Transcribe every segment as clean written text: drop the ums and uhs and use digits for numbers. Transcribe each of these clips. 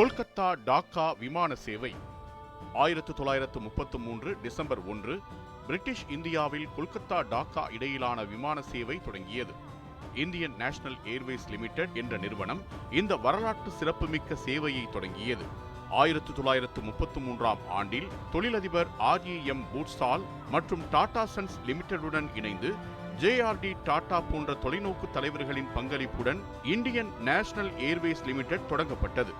கொல்கத்தா டாக்கா விமான சேவை 1933 December 1 British இந்தியாவில் கொல்கத்தா டாக்கா இடையிலான விமான சேவை தொடங்கியது. இந்தியன் நேஷனல் ஏர்வேஸ் லிமிடெட் என்ற நிறுவனம் இந்த வரலாற்று சிறப்புமிக்க சேவையை தொடங்கியது. 1933ஆம் ஆண்டில் தொழிலதிபர் REM பூட்சால் மற்றும் டாடா சன்ஸ் லிமிடெடுடன் இணைந்து JRD டாடா போன்ற தொலைநோக்கு தலைவர்களின் பங்களிப்புடன் இந்தியன் நேஷனல் ஏர்வேஸ் லிமிடெட் தொடங்கப்பட்டது.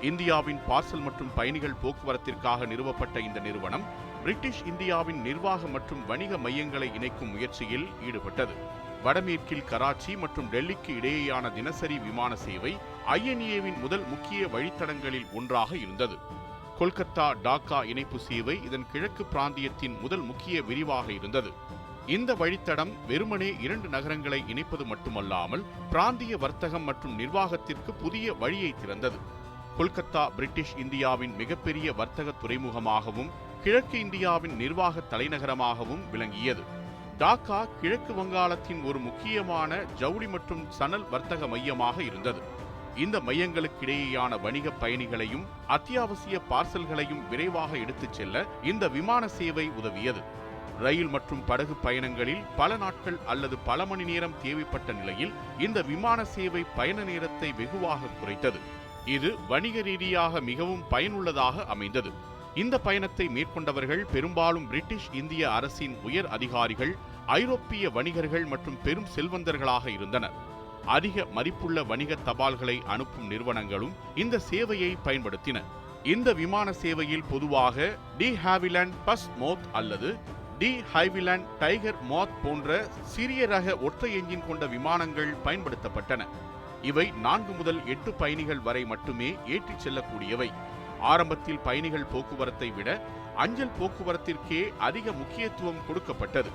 இந்தியாவின் பார்சல் மற்றும் பயணிகள் போக்குவரத்திற்காக நிறுவப்பட்ட இந்த நிறுவனம் பிரிட்டிஷ் இந்தியாவின் நிர்வாக மற்றும் வணிக மையங்களை இணைக்கும் முயற்சியில் ஈடுபட்டது. வடமேற்கில் கராச்சி மற்றும் டெல்லிக்கு இடையேயான தினசரி விமான சேவை INA-வின் முதல் முக்கிய வழித்தடங்களில் ஒன்றாக இருந்தது. கொல்கத்தா டாக்கா இணைப்பு சேவை இதன் கிழக்கு பிராந்தியத்தின் முதல் முக்கிய விரிவாக இருந்தது. இந்த வழித்தடம் வெறுமனே 2 நகரங்களை இணைப்பது மட்டுமல்லாமல் பிராந்திய வர்த்தகம் மற்றும் நிர்வாகத்திற்கு புதிய வழியை திறந்தது. கொல்கத்தா பிரிட்டிஷ் இந்தியாவின் மிகப்பெரிய வர்த்தக துறைமுகமாகவும் கிழக்கு இந்தியாவின் நிர்வாக தலைநகரமாகவும் விளங்கியது. டாக்கா கிழக்கு வங்காளத்தின் ஒரு முக்கியமான ஜவுளி மற்றும் சணல் வர்த்தக மையமாக இருந்தது. இந்த மையங்களுக்கிடையேயான வணிக பயணிகளையும் அத்தியாவசிய பார்சல்களையும் விரைவாக எடுத்துச் செல்ல இந்த விமான சேவை உதவியது. ரயில் மற்றும் படகு பயணங்களில் பல நாட்கள் அல்லது பல மணி நேரம் தேவைப்பட்ட நிலையில் இந்த விமான சேவை பயண நேரத்தை வெகுவாக குறைத்தது. இது வணிக ரீதியாக மிகவும் பயனுள்ளதாக அமைந்தது. இந்த பயணத்தை மேற்கொண்டவர்கள் பெரும்பாலும் பிரிட்டிஷ் இந்திய அரசின் உயர் அதிகாரிகள், ஐரோப்பிய வணிகர்கள் மற்றும் பெரும் செல்வந்தர்களாக இருந்தனர். அதிக மதிப்புள்ள வணிக தபால்களை அனுப்பும் நிறுவனங்களும் இந்த சேவையை பயன்படுத்தின. இந்த விமான சேவையில் பொதுவாக டி ஹாவிலாண்ட் பஸ் மோத் அல்லது டி ஹைவிலாண்ட் டைகர் மோத் போன்ற சிறிய ரக ஒற்றை எஞ்சின் கொண்ட விமானங்கள் பயன்படுத்தப்பட்டன. இவை 4 முதல் 8 பயணிகள் வரை மட்டுமே ஏற்றிச் செல்லக்கூடியவை. ஆரம்பத்தில் பயணிகள் போக்குவரத்தை விட அஞ்சல் போக்குவரத்திற்கே அதிக முக்கியத்துவம் கொடுக்கப்பட்டது.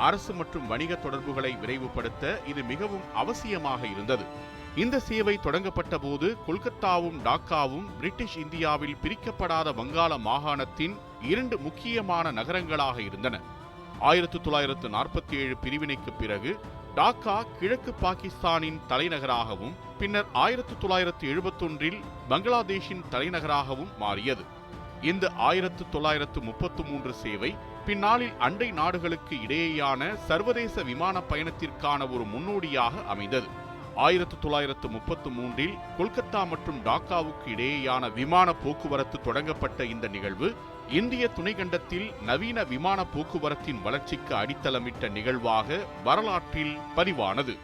அரசு மற்றும் வணிக தொடர்புகளை விரைவுபடுத்த இது மிகவும் அவசியமாக இருந்தது. இந்த சேவை தொடங்கப்பட்ட போது கொல்கத்தாவும் டாக்காவும் பிரிட்டிஷ் இந்தியாவில் பிரிக்கப்படாத வங்காள மாகாணத்தின் 2 முக்கியமான நகரங்களாக இருந்தன. 1947 பிரிவினைக்கு பிறகு டாக்கா கிழக்கு பாகிஸ்தானின் தலைநகராகவும் பின்னர் 1971இல் பங்களாதேஷின் தலைநகராகவும் மாறியது. இந்த 1933 சேவை பின்னாளில் அண்டை நாடுகளுக்கு இடையேயான சர்வதேச விமான பயணத்திற்கான ஒரு முன்னோடியாக அமைந்தது. 1933இல் கொல்கத்தா மற்றும் டாக்காவுக்கு இடையேயான விமான போக்குவரத்து தொடங்கப்பட்ட இந்த நிகழ்வு இந்திய துணைக்கண்டத்தில் நவீன விமான போக்குவரத்தின் வளர்ச்சிக்கு அடித்தளமிட்ட நிகழ்வாக வரலாற்றில் பதிவானது.